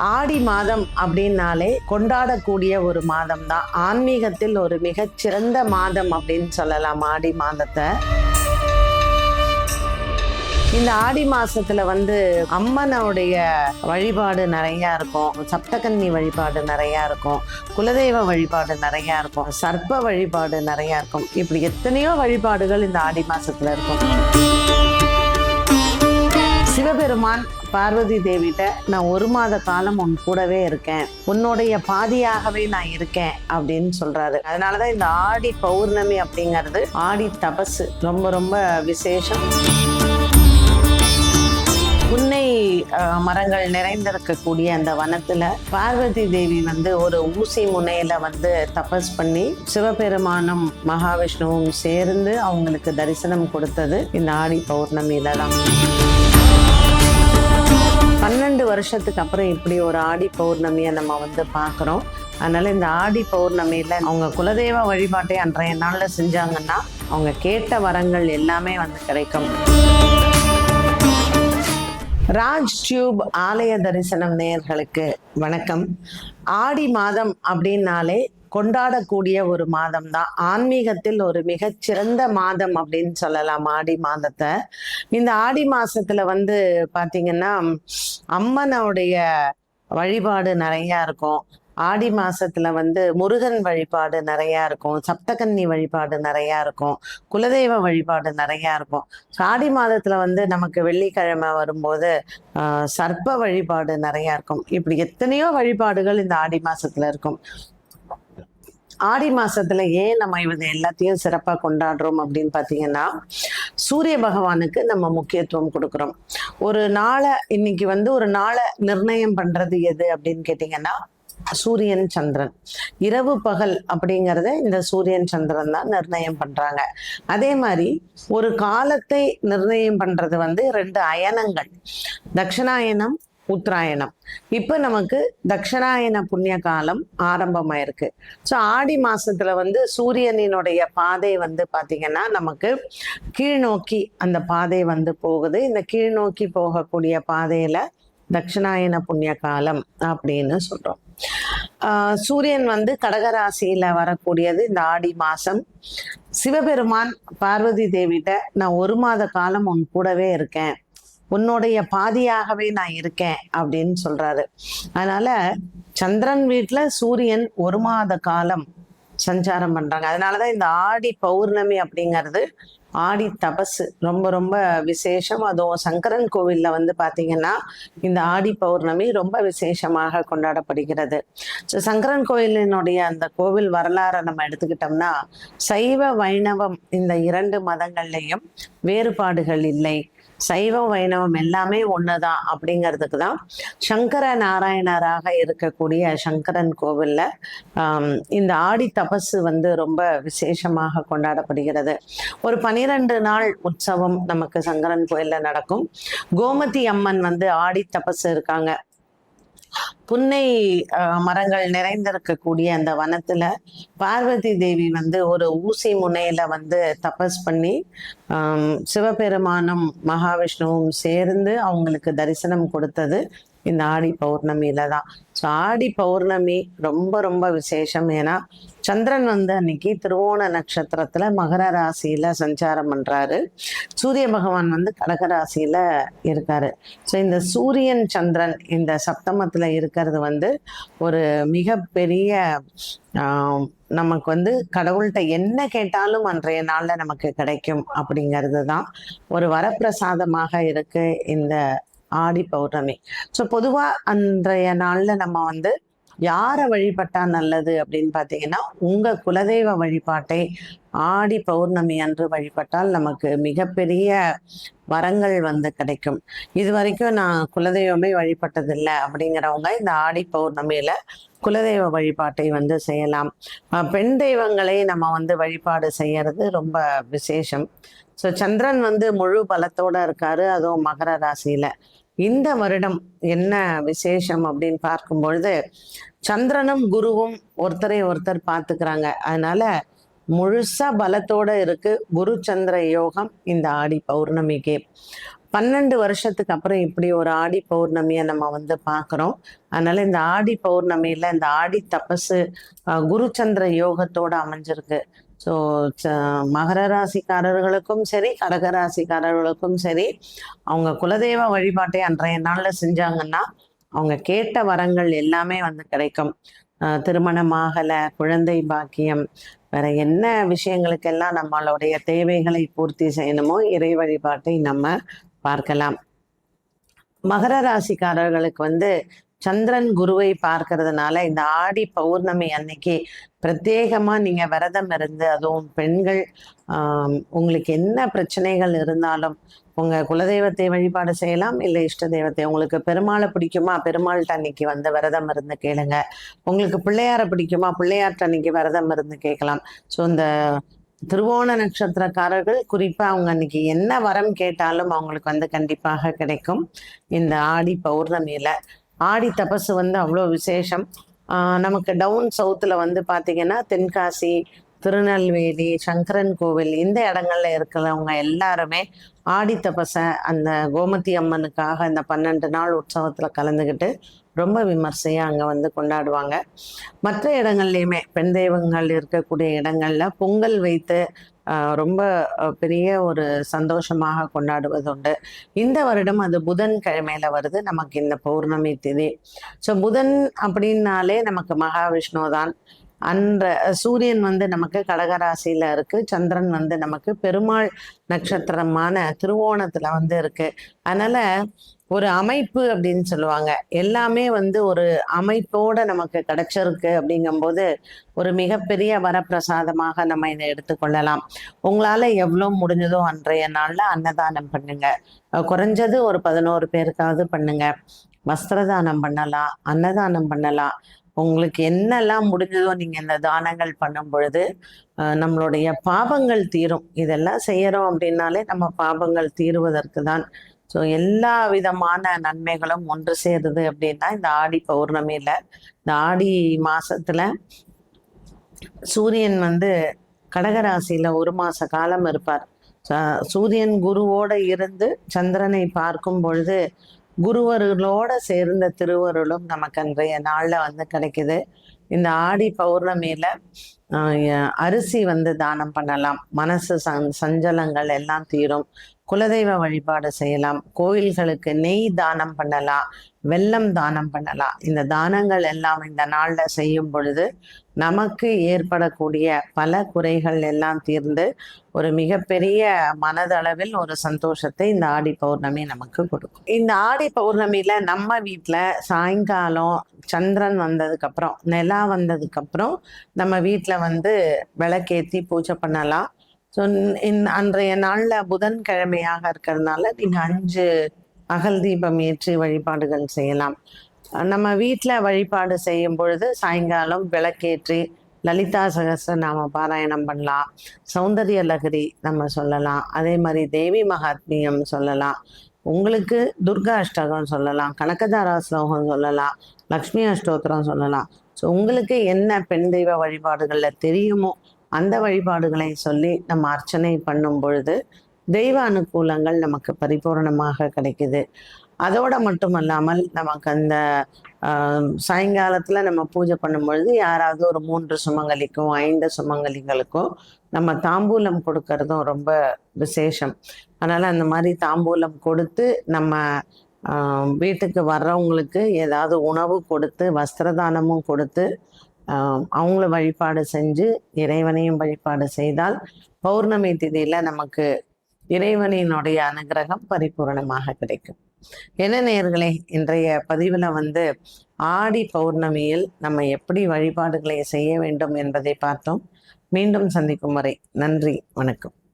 ஆடி மாதம் அப்படின்னாலே கொண்டாடக்கூடிய ஒரு மாதம் தான். ஆன்மீகத்தில் ஒரு மிகச்சிறந்த மாதம் அப்படின்னு சொல்லலாம் ஆடி மாதத்தை. இந்த ஆடி மாசத்துல அம்மனுடைய வழிபாடு நிறைய இருக்கும், சப்தகன்னி வழிபாடு நிறைய இருக்கும், குலதெய்வ வழிபாடு நிறைய இருக்கும், சர்ப்ப வழிபாடு நிறைய இருக்கும். இப்படி எத்தனையோ வழிபாடுகள் இந்த ஆடி மாசத்துல இருக்கும். சிவபெருமான் பார்வதி தேவிட்ட, நான் 1 மாத காலம் உன் கூடவே இருக்கேன், உன்னுடைய பாதியாகவே நான் இருக்கேன் அப்படின்னு சொல்றாரு. அதனாலதான் இந்த ஆடி பௌர்ணமி அப்படிங்கிறது ஆடி தபசு ரொம்ப ரொம்ப விசேஷம். புன்னை மரங்கள் நிறைந்திருக்கக்கூடிய அந்த வனத்துல பார்வதி தேவி ஒரு ஊசி முனையில தபஸ் பண்ணி சிவபெருமானும் மகாவிஷ்ணுவும் சேர்ந்து அவங்களுக்கு தரிசனம் கொடுத்தது இந்த ஆடி பௌர்ணமியில தான். 12 வருஷத்துக்கு அப்புறம் இப்படி ஒரு ஆடி பௌர்ணமியை நம்ம பார்க்குறோம். அதனால இந்த ஆடி பௌர்ணமியில அவங்க குலதெய்வ வழிபாட்டை அன்றைய நாள்ல செஞ்சாங்கன்னா அவங்க கேட்ட வரங்கள் எல்லாமே கிடைக்கும். ராஜ் டியூப் ஆலய தரிசனம் நேயர்களுக்கு வணக்கம். ஆடி மாதம் அப்படின்னாலே கொண்டாடக்கூடிய ஒரு மாதம் தான். ஆன்மீகத்தில் ஒரு மிகச்சிறந்த மாதம் அப்படின்னு சொல்லலாம் ஆடி மாதத்தை. இந்த ஆடி மாசத்துல பாத்தீங்கன்னா அம்மனுடைய வழிபாடு நிறைய இருக்கும். ஆடி மாசத்துல முருகன் வழிபாடு நிறைய இருக்கும், சப்தகன்னி வழிபாடு நிறைய இருக்கும், குலதெய்வ வழிபாடு நிறைய இருக்கும். ஆடி மாதத்துல நமக்கு வெள்ளிக்கிழமை வரும்போது சர்ப்ப வழிபாடு நிறைய இருக்கும். இப்படி எத்தனையோ வழிபாடுகள் இந்த ஆடி மாசத்துல இருக்கும். ஆடி மாசத்துல ஏன் நம்ம எல்லாத்தையும் சிறப்பா கொண்டாடுறோம் அப்படின்னு பாத்தீங்கன்னா, சூரிய பகவானுக்கு நம்ம முக்கியத்துவம் கொடுக்குறோம். ஒரு நாளை இன்னைக்கு ஒரு நாளை நிர்ணயம் பண்றது எது அப்படின்னு கேட்டீங்கன்னா, சூரியன் சந்திரன். இரவு பகல் அப்படிங்கறத இந்த சூரியன் சந்திரன் தான் நிர்ணயம் பண்றாங்க. அதே மாதிரி ஒரு காலத்தை நிர்ணயம் பண்றது 2 அயனங்கள், தட்சிணாயனம் உத்தராயணம். இப்ப நமக்கு தட்சிணாயன புண்ணிய காலம் ஆரம்பமாயிருக்கு. ஸோ ஆடி மாசத்துல சூரியனினுடைய பாதை பாத்தீங்கன்னா நமக்கு கீழ்நோக்கி அந்த பாதை போகுது. இந்த கீழ்நோக்கி போகக்கூடிய பாதையில தட்சிணாயன புண்ணிய காலம் அப்படின்னு சொல்றோம். சூரியன் கடகராசியில வரக்கூடியது இந்த ஆடி மாசம். சிவபெருமான் பார்வதி தேவிட்ட, நான் 1 மாத காலம் உன் கூடவே இருக்கேன், உன்னுடைய பாதியாகவே நான் இருக்கேன் அப்படின்னு சொல்றாரு. அதனால சந்திரன் வீட்டுல சூரியன் 1 மாத காலம் சஞ்சாரம் பண்றாங்க. அதனாலதான் இந்த ஆடி பௌர்ணமி அப்படிங்கிறது ஆடி தபசு ரொம்ப ரொம்ப விசேஷம். அதுவும் சங்கரன் கோவில்ல பாத்தீங்கன்னா இந்த ஆடி பௌர்ணமி ரொம்ப விசேஷமாக கொண்டாடப்படுகிறது. ஸோ சங்கரன் கோவிலினுடைய அந்த கோவில் வரலாறை நம்ம எடுத்துக்கிட்டோம்னா, சைவ வைணவம் இந்த 2 மதங்கள்லையும் வேறுபாடுகள் இல்லை, சைவம் வைணவம் எல்லாமே ஒண்ணுதான் அப்படிங்கிறதுக்கு தான் சங்கர நாராயணராக இருக்கக்கூடிய சங்கரன் கோவில்ல இந்த ஆடி தபசு ரொம்ப விசேஷமாக கொண்டாடப்படுகிறது. ஒரு 12 நாள் உற்சவம் நமக்கு சங்கரன் கோயில்ல நடக்கும். கோமதி அம்மன் ஆடி தபசு இருக்காங்க. புன்னை மரங்கள் நிறைந்திருக்கக்கூடிய அந்த வனத்துல பார்வதி தேவி ஒரு ஊசி முனையில தபஸ் பண்ணி சிவபெருமானும் மகாவிஷ்ணுவும் சேர்ந்து அவங்களுக்கு தரிசனம் கொடுத்தது இந்த ஆடி பௌர்ணமியில தான். ஸோ ஆடி பௌர்ணமி ரொம்ப ரொம்ப விசேஷம். ஏன்னா சந்திரன் அன்னைக்கு திருவோண நட்சத்திரத்துல மகர ராசியில சஞ்சாரம் பண்றாரு, சூரிய பகவான் கடக ராசியில இருக்காரு. ஸோ இந்த சூரியன் சந்திரன் இந்த சப்தமத்துல இருக்கிறது ஒரு மிகப்பெரிய நமக்கு கடவுள்கிட்ட என்ன கேட்டாலும் அன்றைய நாள்ல நமக்கு கிடைக்கும் அப்படிங்கிறது தான் ஒரு வரப்பிரசாதமாக இருக்கு இந்த ஆடி பௌர்ணமி. ஸோ பொதுவா அன்றைய நாள்ல நம்ம யாரை வழிபட்டா நல்லது அப்படின்னு பாத்தீங்கன்னா, உங்க குலதெய்வ வழிபாட்டை ஆடி பௌர்ணமி அன்று வழிபட்டால் நமக்கு மிகப்பெரிய வரங்கள் கிடைக்கும். இது வரைக்கும் நான் குலதெய்வமே வழிபட்டதில்லை அப்படிங்கிறவங்க இந்த ஆடி பௌர்ணமியில குலதெய்வ வழிபாட்டை செய்யலாம். பெண் தெய்வங்களை நம்ம வழிபாடு செய்யறது ரொம்ப விசேஷம். ஸோ சந்திரன் முழு பலத்தோட இருக்காரு, அதுவும் மகர ராசியில. இந்த வருடம் என்ன விசேஷம் அப்படின்னு பார்க்கும் பொழுது, சந்திரனும் குருவும் ஒருத்தரை ஒருத்தர் பார்த்துக்கிறாங்க. அதனால முழுசா பலத்தோட இருக்கு குரு சந்திர யோகம் இந்த ஆடி பௌர்ணமிக்கு. 12 வருஷத்துக்கு அப்புறம் இப்படி ஒரு ஆடி பௌர்ணமியை நம்ம வந்து பார்க்குறோம். அதனால இந்த ஆடி பௌர்ணமியில இந்த ஆடி தபசு குருச்சந்திர யோகத்தோட அமைஞ்சிருக்கு. ஸோ மகர ராசிக்காரர்களுக்கும் சரி, கடக ராசிக்காரர்களுக்கும் சரி, அவங்க குலதெய்வ வழிபாட்டை அன்றைய நாளில் செஞ்சாங்கன்னா அவங்க கேட்ட வரங்கள் எல்லாமே வந்து கிடைக்கும். திருமணமாகலை, குழந்தை பாக்கியம், வேற என்ன விஷயங்களுக்கெல்லாம் நம்மளுடைய தேவைகளை பூர்த்தி செய்யணுமோ இறை வழிபாட்டை நம்ம பார்க்கலாம். மகர ராசிக்காரர்களுக்கு வந்து சந்திரன் குருவை பார்க்கறதுனால இந்த ஆடி பௌர்ணமி அன்னைக்கு பிரத்யேகமா நீங்க விரதம் இருந்து, அதுவும் பெண்கள் உங்களுக்கு என்ன பிரச்சனைகள் இருந்தாலும் உங்க குலதெய்வத்தை வழிபாடு செய்யலாம், இல்லை இஷ்ட தெய்வத்தை. உங்களுக்கு பெருமாளை பிடிக்குமா, பெருமாள்கிட்ட அன்னைக்கு வந்து விரதம் இருந்து கேளுங்க. உங்களுக்கு பிள்ளையார பிடிக்குமா, பிள்ளையார்ட்ட அன்னைக்கு விரதம் இருந்து கேட்கலாம். ஸோ இந்த திருவோண நட்சத்திரக்காரர்கள் குறிப்பா அவங்க அன்னைக்கு என்ன வரம் கேட்டாலும் அவங்களுக்கு வந்து கண்டிப்பாக கிடைக்கும். இந்த ஆடி பௌர்ணமியில ஆடி தபசு வந்து அவ்வளோ விசேஷம். நமக்கு டவுன் சவுத்தில் வந்து பார்த்தீங்கன்னா தென்காசி, திருநெல்வேலி, சங்கரன் கோவில் இந்த இடங்கள்ல இருக்கிறவங்க எல்லாருமே ஆடி தபசை அந்த கோமதி அம்மனுக்காக இந்த 12 நாள் உற்சவத்தில் கலந்துக்கிட்டு ரொம்ப விமர்சையாக அங்கே வந்து கொண்டாடுவாங்க. மற்ற இடங்கள்லையுமே பெண் தெய்வங்கள் இருக்கக்கூடிய இடங்கள்ல பொங்கல் வைத்து ரொம்ப பெரிய ஒரு சந்தோஷமாக கொண்டாடுவது உண்டு. இந்த வருடம் அது புதன் கிழமையில வருது நமக்கு இந்த பௌர்ணமி திதி. ஸோ புதன் அப்படின்னாலே நமக்கு மகாவிஷ்ணு தான். சூரியன் வந்து நமக்கு கடகராசியில இருக்கு, சந்திரன் வந்து நமக்கு பெருமாள் நட்சத்திரமான திருவோணத்துல வந்து இருக்கு. அதனால ஒரு அமைப்பு அப்படின்னு சொல்லுவாங்க, எல்லாமே வந்து ஒரு அமைப்போட நமக்கு கிடைச்சிருக்கு. அப்படிங்கும்போது ஒரு மிகப்பெரிய வரப்பிரசாதமாக நம்ம இதை எடுத்துக்கொள்ளலாம். உங்களால எவ்வளோ முடிஞ்சதோ அன்றைய நாள்ல அன்னதானம் பண்ணுங்க. குறைஞ்சது ஒரு 11 பேருக்காவது பண்ணுங்க. வஸ்திரதானம் பண்ணலாம், அன்னதானம் பண்ணலாம். உங்களுக்கு என்னெல்லாம் முடிஞ்சதோ நீங்க இந்த தானங்கள் பண்ணும் பொழுது நம்மளுடைய பாபங்கள் தீரும். இதெல்லாம் செய்யறோம் அப்படின்னாலே நம்ம பாபங்கள் தீருவதற்கு தான். ஸோ எல்லா விதமான நன்மைகளும் ஒன்று சேருது அப்படின்னா இந்த ஆடி பௌர்ணமியில, இந்த ஆடி மாசத்துல சூரியன் வந்து கடகராசியில 1 மாச காலம் இருப்பார். சூரியன் குருவோட இருந்து சந்திரனை பார்க்கும் பொழுது குருவர்களோட சேர்ந்த திருவருளும் நமக்கு அன்றைய நாள்ல வந்து கிடைக்குது. இந்த ஆடி பௌர்ணமியில அரிசி வந்து தானம் பண்ணலாம். மனசு சஞ்சலங்கள் எல்லாம் தீரும். குலதெய்வ வழிபாடு செய்யலாம். கோயில்களுக்கு நெய் தானம் பண்ணலாம், வெல்லம் தானம் பண்ணலாம். இந்த தானங்கள் எல்லாம் இந்த நாள்ல செய்யும் பொழுது நமக்கு ஏற்படக்கூடிய பல குறைகள் எல்லாம் தீர்ந்து ஒரு மிகப்பெரிய மனதளவில் ஒரு சந்தோஷத்தை இந்த ஆடி பௌர்ணமி நமக்கு கொடுக்கும். இந்த ஆடி பௌர்ணமியில நம்ம வீட்டுல சாயங்காலம் சந்திரன் வந்ததுக்கு அப்புறம், நிலா வந்ததுக்கு அப்புறம் நம்ம வீட்டுல வந்து விளக்கேத்தி பூஜை பண்ணலாம். ஸோ அன்றைய நாள்ல புதன்கிழமையாக இருக்கிறதுனால நீங்க 5 அகல் தீபம் ஏற்றி வழிபாடுகள் செய்யலாம். நம்ம வீட்டில் வழிபாடு செய்யும் பொழுது சாயங்காலம் விளக்கேற்றி லலிதா சகஸ்ரநாம பாராயணம் பண்ணலாம், சௌந்தரிய லகரி நம்ம சொல்லலாம், அதே மாதிரி தேவி மகாத்மியம் சொல்லலாம், உங்களுக்கு துர்கா அஷ்டகம் சொல்லலாம், கனகதாரா ஸ்லோகம் சொல்லலாம், லக்ஷ்மி அஷ்டோத்திரம் சொல்லலாம். ஸோ உங்களுக்கு என்ன பெண் தெய்வ வழிபாடுகளில் தெரியுமோ அந்த வழிபாடுகளை சொல்லி நம்ம அர்ச்சனை பண்ணும் பொழுது தெய்வ அனுகூலங்கள் நமக்கு பரிபூர்ணமாக கிடைக்குது. அதோட மட்டுமல்லாமல் நமக்கு அந்த சாயங்காலத்தில் நம்ம பூஜை பண்ணும் பொழுது யாராவது ஒரு 3 சுமங்கலிக்கும் 5 சுமங்கலிகளுக்கும் நம்ம தாம்பூலம் கொடுக்கறதும் ரொம்ப விசேஷம். அதனால் அந்த மாதிரி தாம்பூலம் கொடுத்து நம்ம வீட்டுக்கு வர்றவங்களுக்கு ஏதாவது உணவு கொடுத்து வஸ்திரதானமும் கொடுத்து அவங்கள வழிபாடு செஞ்சு இறைவனையும் வழிபாடு செய்தால் பௌர்ணமி திதியில நமக்கு இறைவனினுடைய அனுகிரகம் பரிபூர்ணமாக கிடைக்கும். என்ன நேயர்களே, இன்றைய பதிவுல வந்து ஆடி பௌர்ணமியில் நம்ம எப்படி வழிபாடுகளை செய்ய வேண்டும் என்பதை பார்த்தோம். மீண்டும் சந்திக்கும் வரை நன்றி, வணக்கம்.